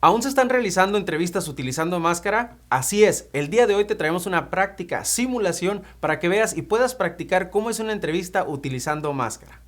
¿Aún se están realizando entrevistas utilizando máscara? Así es, el día de hoy te traemos una práctica, simulación, para que veas y puedas practicar cómo es una entrevista utilizando máscara.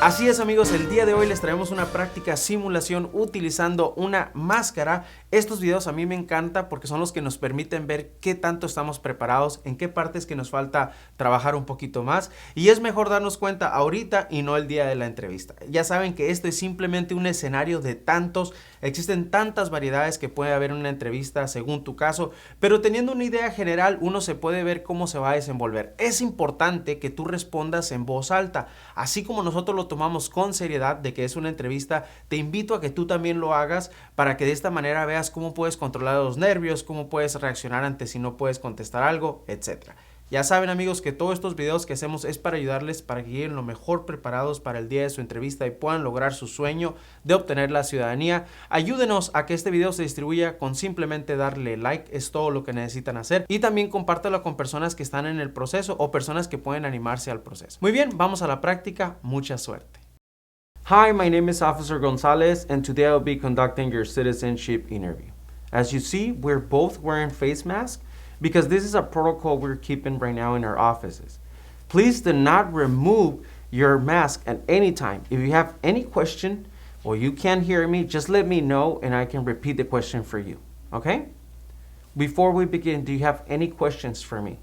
Así es, amigos, el día de hoy les traemos una práctica simulación utilizando una máscara. Estos videos a mí me encantan porque son los que nos permiten ver qué tanto estamos preparados, en qué partes que nos falta trabajar un poquito más. Y es mejor darnos cuenta ahorita y no el día de la entrevista. Ya saben que esto es simplemente un escenario de tantos. Existen tantas variedades que puede haber en una entrevista según tu caso, pero teniendo una idea general uno se puede ver cómo se va a desenvolver. Es importante que tú respondas en voz alta, así como nosotros lo tomamos con seriedad de que es una entrevista. Te invito a que tú también lo hagas para que de esta manera veas cómo puedes controlar los nervios, cómo puedes reaccionar ante si no puedes contestar algo, etcétera. Ya saben, amigos, que todos estos videos que hacemos es para ayudarles para que lleguen lo mejor preparados para el día de su entrevista y puedan lograr su sueño de obtener la ciudadanía. Ayúdenos a que este video se distribuya con simplemente darle like, es todo lo que necesitan hacer, y también compártelo con personas que están en el proceso o personas que pueden animarse al proceso. Muy bien, vamos a la práctica, mucha suerte. Hi, my name is Officer Gonzalez and today I'll be conducting your citizenship interview. As you see, we're both wearing face masks because this is a protocol we're keeping right now in our offices. Please do not remove your mask at any time. If you have any question or you can't hear me, just let me know and I can repeat the question for you, okay? Before we begin, do you have any questions for me?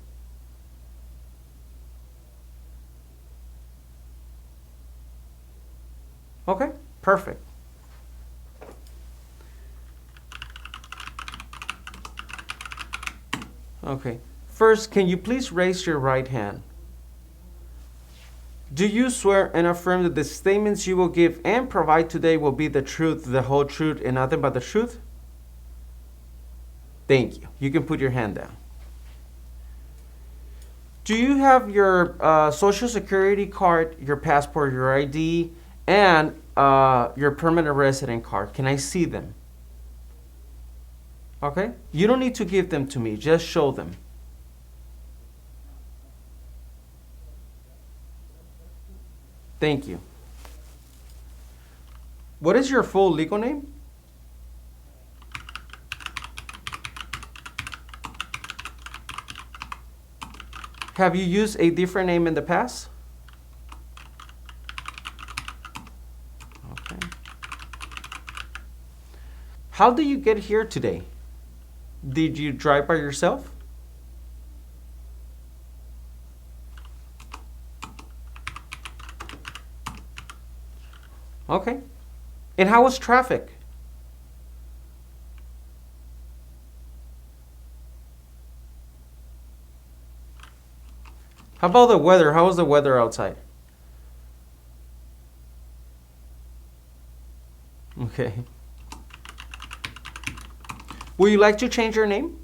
Okay, perfect. Okay, first, can you please raise your right hand? Do you swear and affirm that the statements you will give and provide today will be the truth, the whole truth, and nothing but the truth? Thank you. You can put your hand down. Do you have your social security card, your passport, your ID, and your permanent resident card? Can I see them? Okay? You don't need to give them to me. Just show them. Thank you. What is your full legal name? Have you used a different name in the past? Okay. How did you get here today? Did you drive by yourself? Okay. And how was traffic? How about the weather? How was the weather outside? Okay. Would you like to change your name?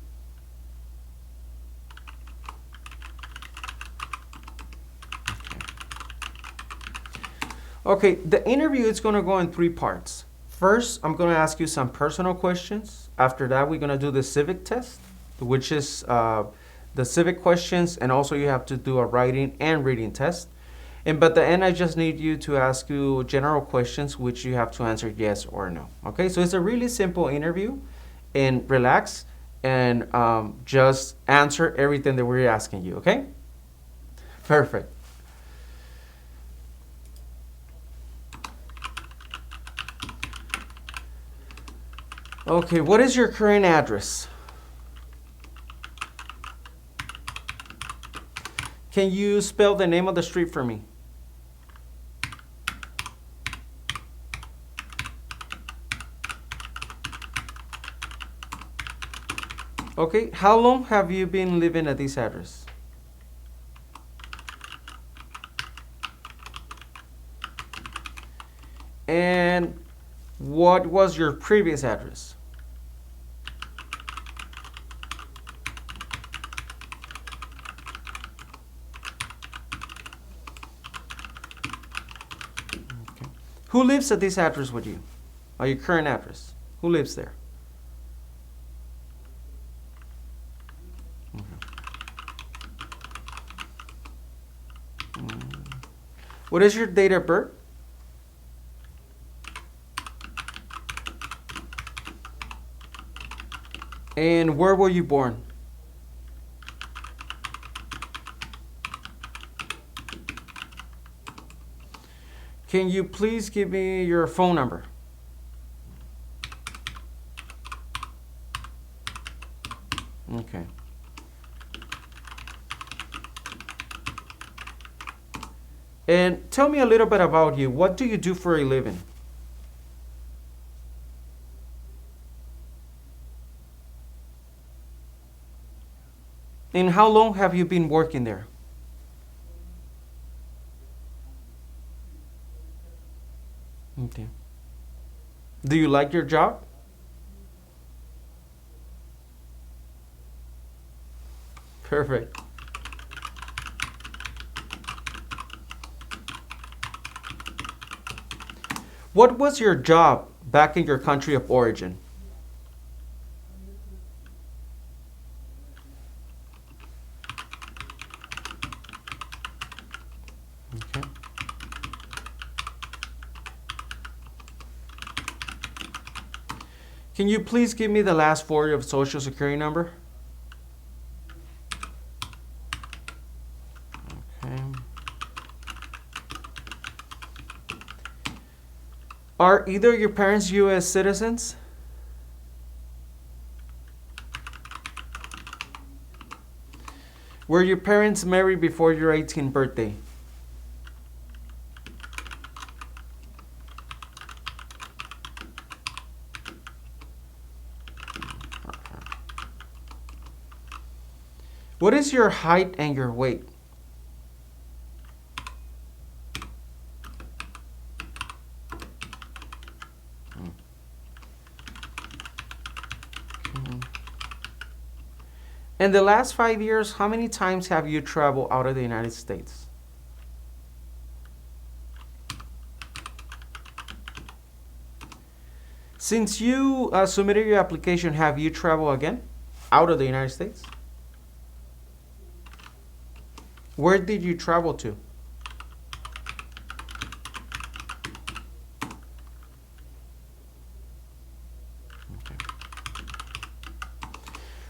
Okay, the interview is going to go in 3 parts. First, I'm going to ask you some personal questions. After that, we're going to do the civic test, which is the civic questions, and also you have to do a writing and reading test. And by the end, I just need you to ask you general questions, which you have to answer yes or no. Okay, so it's a really simple interview, and relax and just answer everything that we're asking you, okay? Perfect. Okay, what is your current address? Can you spell the name of the street for me? Okay, how long have you been living at this address? And what was your previous address? Okay. Who lives at this address with you? Or your current address? Who lives there? What is your date of birth? And where were you born? Can you please give me your phone number? Okay. And tell me a little bit about you. What do you do for a living? And how long have you been working there? Okay. Do you like your job? Perfect. What was your job back in your country of origin? Okay. Can you please give me the last four of Social Security number? Okay. Are either your parents U.S. citizens? Were your parents married before your 18th birthday? What is your height and your weight? In the last 5 years, how many times have you traveled out of the United States? Since you submitted your application, have you traveled again out of the United States? Where did you travel to?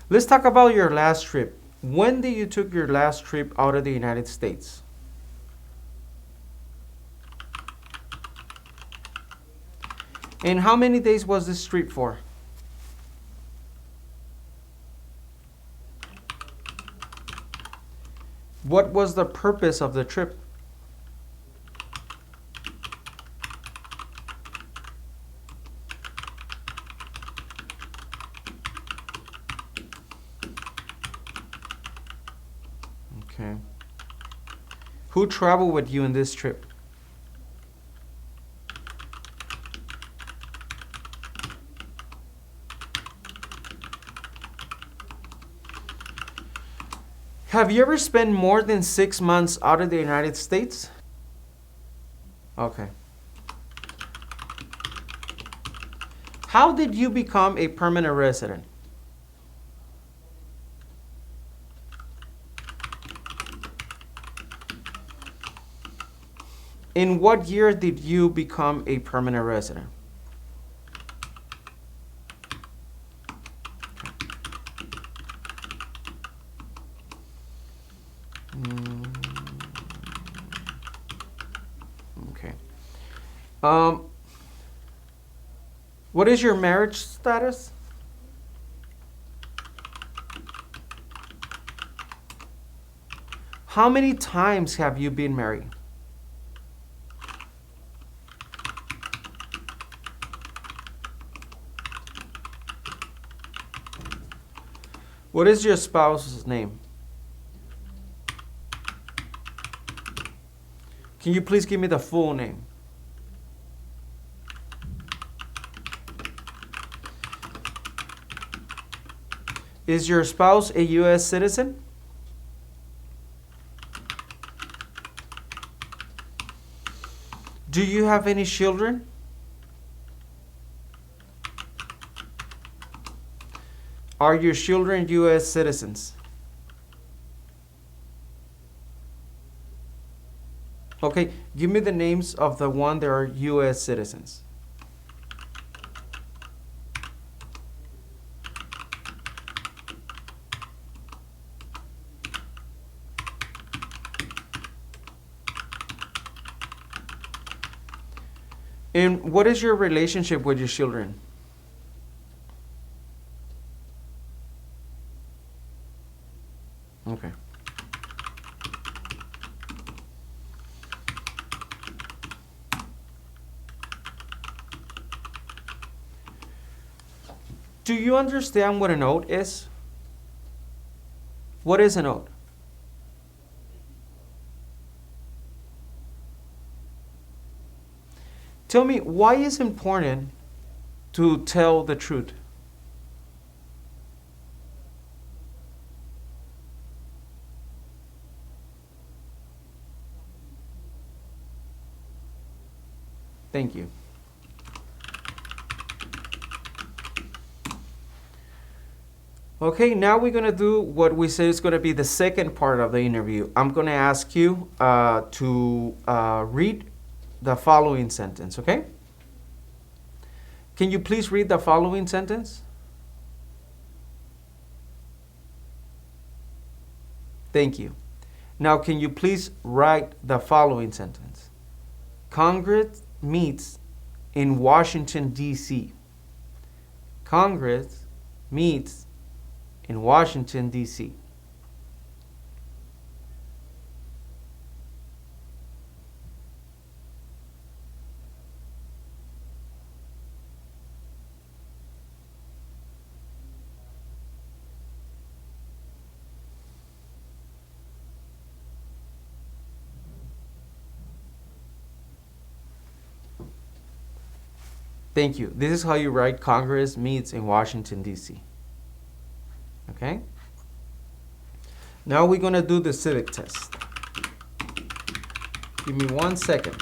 Let's talk about your last trip. When did you took your last trip out of the United States? And how many days was this trip for? What was the purpose of the trip? Okay. Who traveled with you in this trip? Have you ever spent more than 6 months out of the United States? Okay. How did you become a permanent resident? In what year did you become a permanent resident? Okay. What is your marriage status? How many times have you been married? What is your spouse's name? Can you please give me the full name? Is your spouse a U.S. citizen? Do you have any children? Are your children U.S. citizens? Okay, give me the names of the one that are U.S. citizens. And what is your relationship with your children? Okay. Do you understand what a note is? What is a note? Tell me, why is it important to tell the truth? Thank you. Okay, now we're going to do what we say is going to be the second part of the interview. I'm going to ask you to read the following sentence, okay? Can you please read the following sentence? Thank you. Now, can you please write the following sentence? Congress meets in Washington, D.C. Congress meets in Washington, D.C. Thank you. This is how you write Congress meets in Washington, D.C. Okay? Now we're going to do the civic test. Give me 1 second.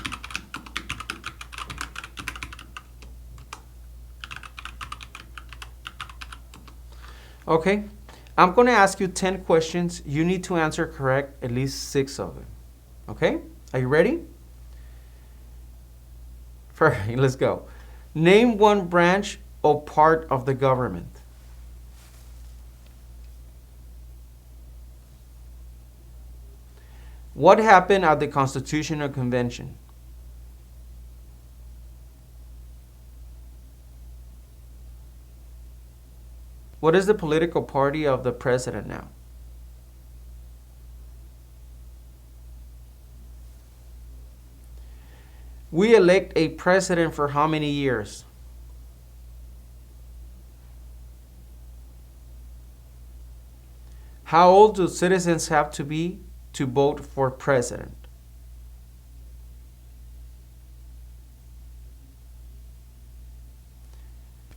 Okay? I'm going to ask you 10 questions. You need to answer correct at least 6 of them. Okay? Are you ready? Perfect. Let's go. Name one branch or part of the government. What happened at the Constitutional Convention? What is the political party of the president now? We elect a president for how many years? How old do citizens have to be to vote for president?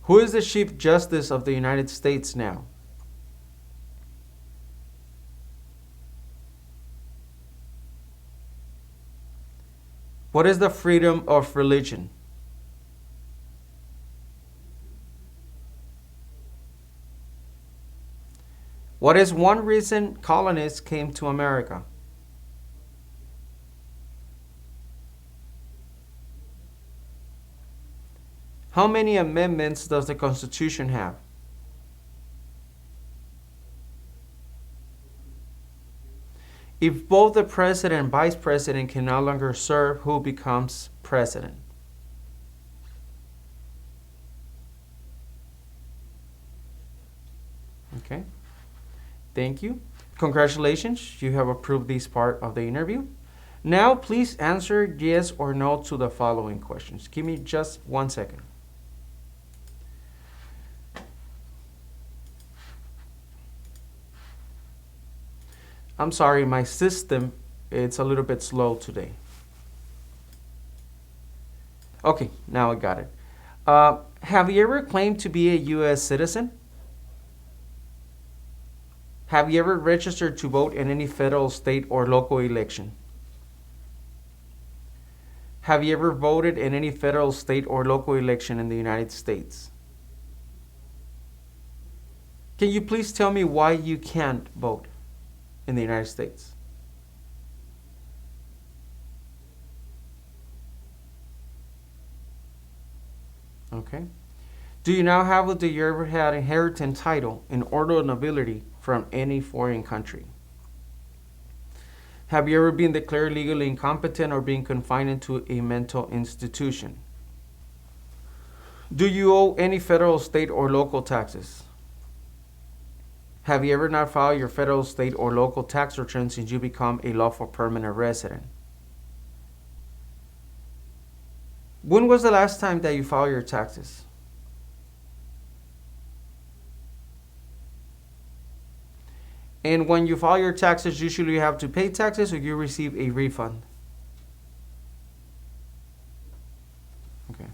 Who is the Chief Justice of the United States now? What is the freedom of religion? What is one reason colonists came to America? How many amendments does the Constitution have? If both the president and vice president can no longer serve, who becomes president? Okay. Thank you. Congratulations. You have approved this part of the interview. Now, please answer yes or no to the following questions. Give me just 1 second. I'm sorry, my system, it's a little bit slow today. Okay, now I got it. Have you ever claimed to be a U.S. citizen? Have you ever registered to vote in any federal, state, or local election? Have you ever voted in any federal, state, or local election in the United States? Can you please tell me why you can't vote in the United States? Okay. Do you now have or do you ever had inheritance title in order of nobility from any foreign country? Have you ever been declared legally incompetent or been confined into a mental institution? Do you owe any federal, state, or local taxes? Have you ever not filed your federal, state, or local tax return since you become a lawful permanent resident? When was the last time that you filed your taxes? And when you file your taxes, usually you have to pay taxes or you receive a refund. Okay.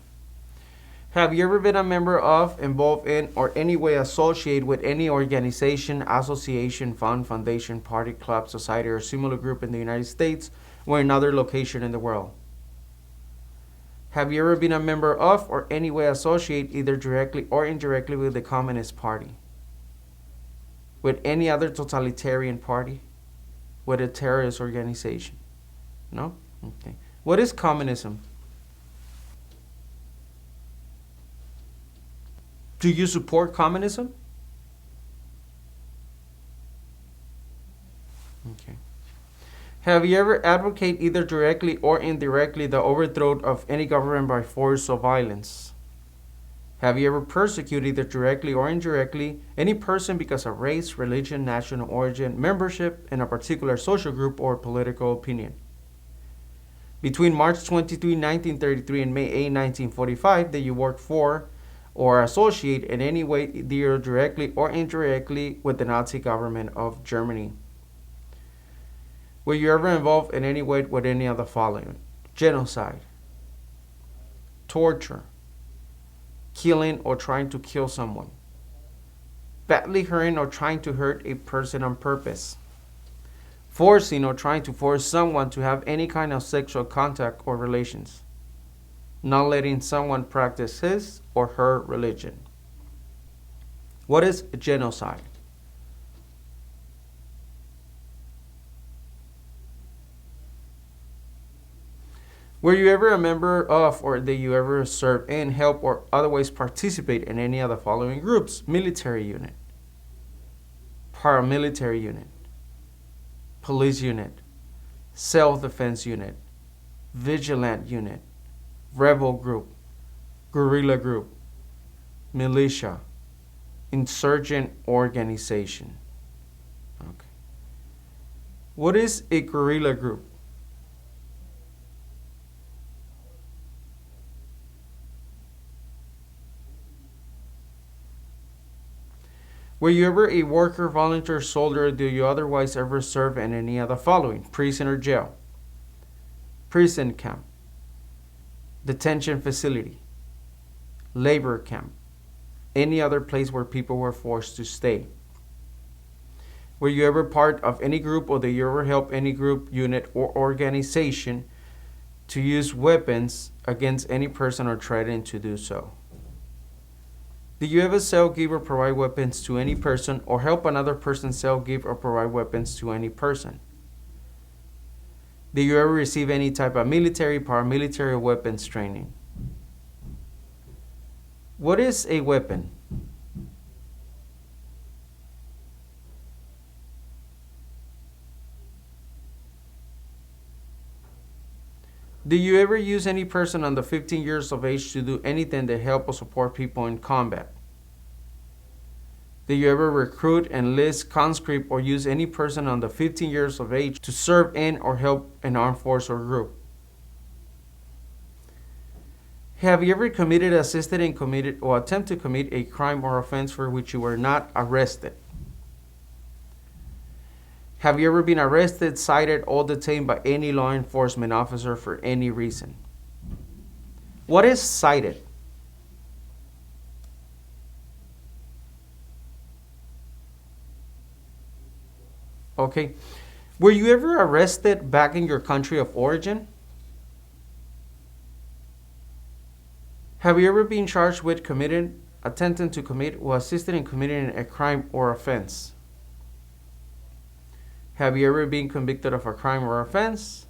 Have you ever been a member of, involved in, or any way associated with any organization, association, fund, foundation, party, club, society, or similar group in the United States or another location in the world? Have you ever been a member of or any way associated either directly or indirectly with the Communist Party? With any other totalitarian party? With a terrorist organization? No? Okay. What is communism? Do you support communism? Okay. Have you ever advocated either directly or indirectly the overthrow of any government by force or violence? Have you ever persecuted either directly or indirectly any person because of race, religion, national origin, membership in a particular social group or political opinion? Between March 23, 1933 and May 8, 1945, did you work for or associate in any way either directly or indirectly with the Nazi government of Germany? Were you ever involved in any way with any of the following? Genocide, torture, killing or trying to kill someone, badly hurting or trying to hurt a person on purpose, forcing or trying to force someone to have any kind of sexual contact or relations, not letting someone practice his or her religion. What is genocide? Were you ever a member of or did you ever serve in, help, or otherwise participate in any of the following groups? Military unit, paramilitary unit, police unit, self-defense unit, vigilant unit, rebel group, guerrilla group, militia, insurgent organization. Okay. What is a guerrilla group? Were you ever a worker, volunteer, soldier, or do you otherwise ever serve in any of the following? Prison or jail, prison camp, detention facility, labor camp, any other place where people were forced to stay? Were you ever part of any group or did you ever help any group, unit, or organization to use weapons against any person or threaten to do so? Did you ever sell, give, or provide weapons to any person or help another person sell, give, or provide weapons to any person? Did you ever receive any type of military, paramilitary, or weapons training? What is a weapon? Did you ever use any person under 15 years of age to do anything to help or support people in combat? Did you ever recruit, enlist, conscript, or use any person under 15 years of age to serve in or help an armed force or group? Have you ever committed, assisted in, committed, or attempted to commit a crime or offense for which you were not arrested? Have you ever been arrested, cited, or detained by any law enforcement officer for any reason? What is cited? Okay. Were you ever arrested back in your country of origin? Have you ever been charged with committing, attempting to commit, or assisted in committing a crime or offense? Have you ever been convicted of a crime or offense?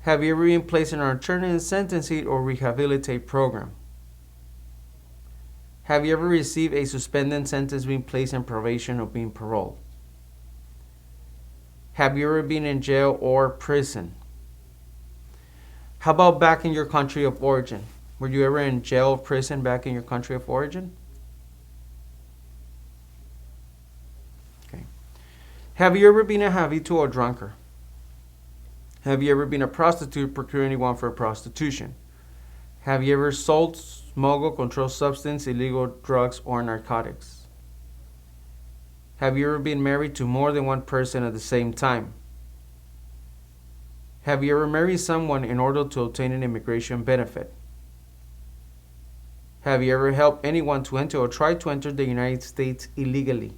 Have you ever been placed in an alternative sentencing or rehabilitate program? Have you ever received a suspended sentence being placed in probation or being paroled? Have you ever been in jail or prison? How about back in your country of origin? Were you ever in jail or prison back in your country of origin? Okay. Have you ever been a habitual drunkard? Have you ever been a prostitute procuring anyone for prostitution? Have you ever sold, smuggled, controlled substance, illegal drugs, or narcotics? Have you ever been married to more than one person at the same time? Have you ever married someone in order to obtain an immigration benefit? Have you ever helped anyone to enter or try to enter the United States illegally?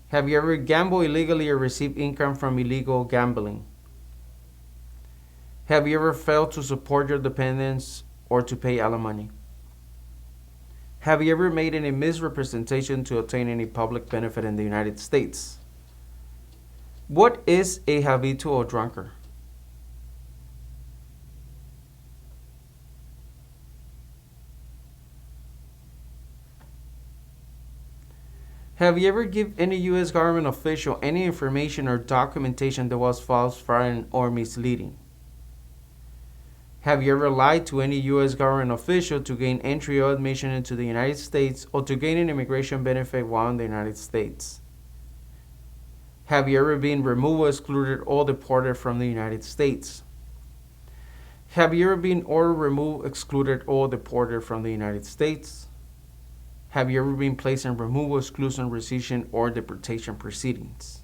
Have you ever gambled illegally or received income from illegal gambling? Have you ever failed to support your dependents or to pay alimony? Have you ever made any misrepresentation to obtain any public benefit in the United States? What is a habitual drunkard? Have you ever given any U.S. government official any information or documentation that was false, fraudulent, or misleading? Have you ever lied to any U.S. government official to gain entry or admission into the United States or to gain an immigration benefit while in the United States? Have you ever been removed, excluded, or deported from the United States? Have you ever been ordered removed, excluded, or deported from the United States? Have you ever been placed in removal, exclusion, rescission, or deportation proceedings?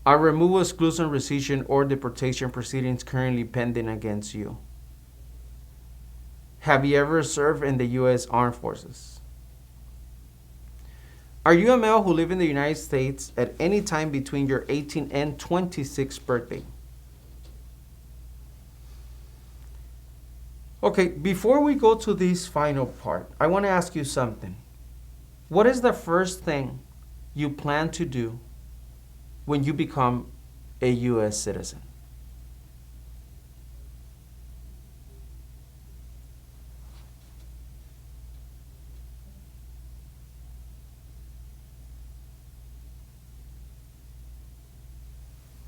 Are removal, exclusion, rescission, or deportation proceedings currently pending against you? Have you ever served in the U.S. Armed Forces? Are you a male who lived in the United States at any time between your 18th and 26th birthday? Okay, before we go to this final part, I want to ask you something. What is the first thing you plan to do when you become a U.S. citizen?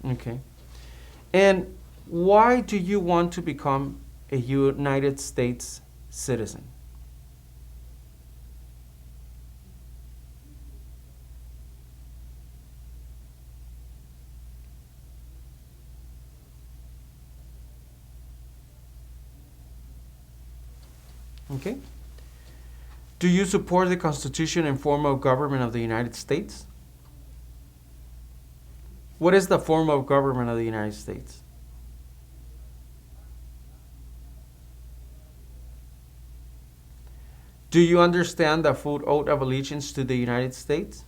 Okay. And why do you want to become a United States citizen? Okay. Do you support the Constitution and form of government of the United States? What is the form of government of the United States? Do you understand the full oath of allegiance to the United States?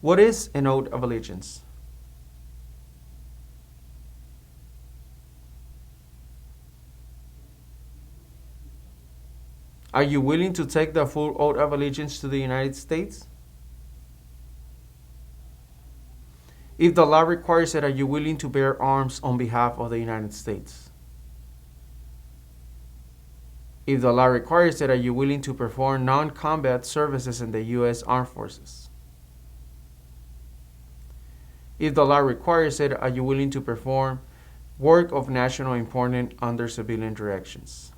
What is an oath of allegiance? Are you willing to take the full oath of allegiance to the United States? If the law requires it, are you willing to bear arms on behalf of the United States? If the law requires it, are you willing to perform non-combat services in the U.S. Armed Forces? If the law requires it, are you willing to perform work of national importance under civilian directions?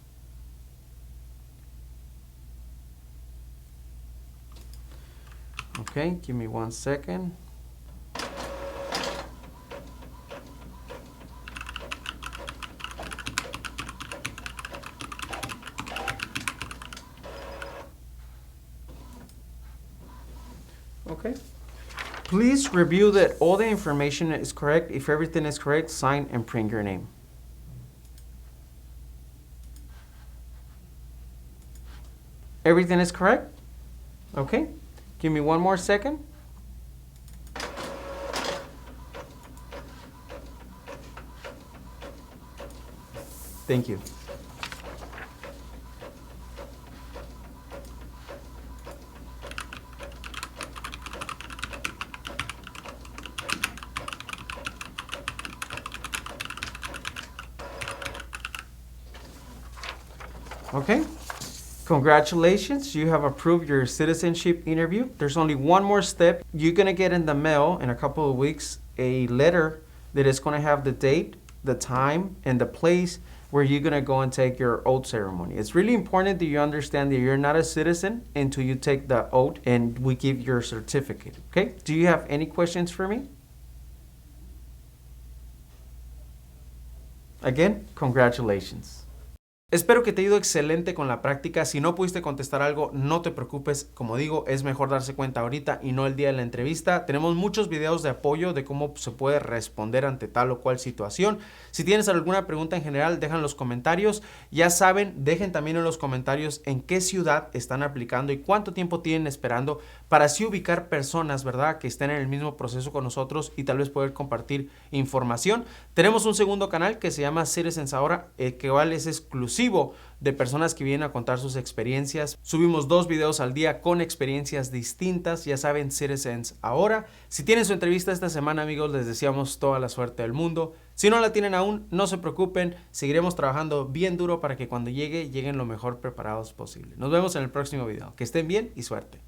Okay, give me 1 second. Okay. Please review that all the information is correct. If everything is correct, sign and print your name. Everything is correct? Okay. Give me 1 more second. Thank you. Okay? Congratulations, you have approved your citizenship interview. There's only one more step. You're gonna get in the mail in a couple of weeks a letter that is gonna have the date, the time, and the place where you're gonna go and take your oath ceremony. It's really important that you understand that you're not a citizen until you take the oath and we give your certificate, okay? Do you have any questions for me? Again, congratulations. Espero que te haya ido excelente con la práctica. Si no pudiste contestar algo, no te preocupes. Como digo, es mejor darse cuenta ahorita y no el día de la entrevista. Tenemos muchos videos de apoyo de cómo se puede responder ante tal o cual situación. Si tienes alguna pregunta en general, deja en los comentarios. Ya saben, dejen también en los comentarios en qué ciudad están aplicando y cuánto tiempo tienen esperando para así ubicar personas, ¿verdad?, que estén en el mismo proceso con nosotros y tal vez poder compartir información. Tenemos un segundo canal que se llama Citizens Ahora, que igual es exclusivo de personas que vienen a contar sus experiencias. Subimos 2 videos al día con experiencias distintas. Ya saben, Citizens Ahora. Si tienen su entrevista esta semana, amigos, les deseamos toda la suerte del mundo. Si no la tienen aún, no se preocupen. Seguiremos trabajando bien duro para que cuando lleguen lo mejor preparados posible. Nos vemos en el próximo video. Que estén bien y suerte.